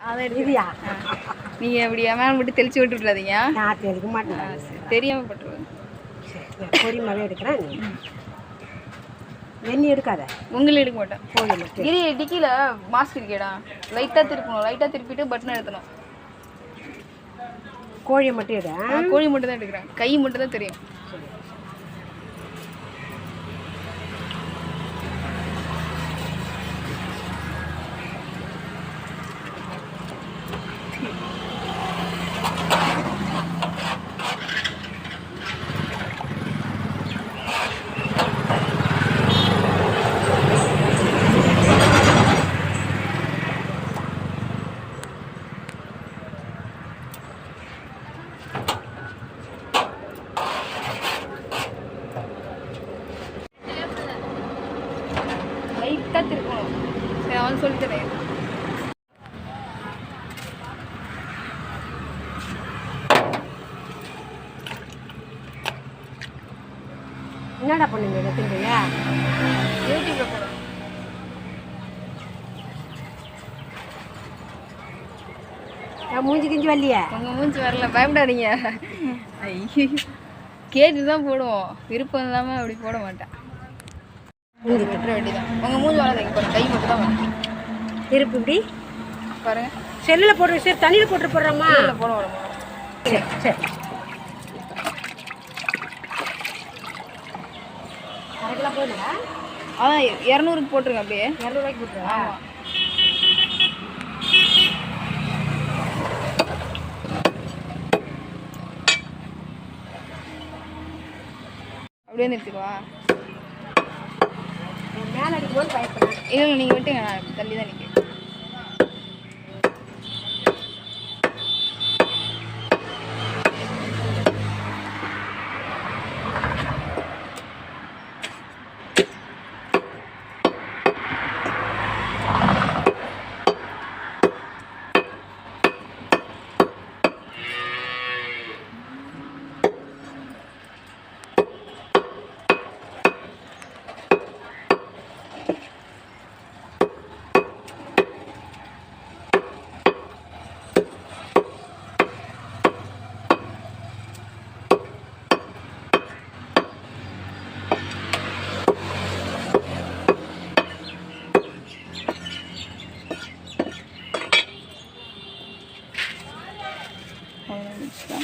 அதை எடுத்துறியா? நீங்கள் இப்படி மேலே மட்டும் தெளித்து விட்டுறாதீங்க. நான் தெளிக்க மாட்டேன், தெரியாமல் பட்டுருவேன். சரி, பொறிமாவே எடுக்கிறேன். எண்ணெய் எடுக்காத. உங்களே எடுக்க மாட்டேன். போதும். இரு, டிக்கியில் மாஸ்க் இருக்கேடா. லைட்டாக திருப்பணும். லைட்டாக திருப்பிட்டு பட்டன் எடுத்தணும். கோழியை மட்டும் எடு. கோழி மட்டும் தான் எடுக்கிறேன். கை மட்டும் தான் தெரியும். லைட்டாக திருப்பணும். சரி, அவன் சொல்லித்தரேன். என்னடா பண்ணுங்க எடுத்துங்க? யூடியூப்ல போடுறேன். மூஞ்சி கிஞ்சி வரலையே? உங்கள் மூஞ்சி வரல, பயப்படாதீங்க. ஐயோ, கேட்டு தான் போடுவோம். விருப்பம் இல்லாமல் அப்படி போட மாட்டேன். மூஞ்சி கட்டுற வேண்டியதான். உங்கள் மூஞ்சி வராதுங்க பாருங்க, கை மட்டும் தான் வரும். திருப்பி இப்படி பாருங்க. செல்லில் போடுற, சரி தண்ணியில் போட்டு போடுறோமா? போட வரும். சரி சரி, கரெக்டாக போடுங்க. அதான் 200க்கு போட்டுருங்க. அப்படியே 200 ரூபாய்க்கு போட்டுருவா? அப்படியே நிறுத்திடுவா. மேலே அடிக்கும்போது பயப்படுறேன். இல்லை நீங்கள் விட்டுங்க, நான் தள்ளி தான் நிற்கிறேன். அவ்வளோ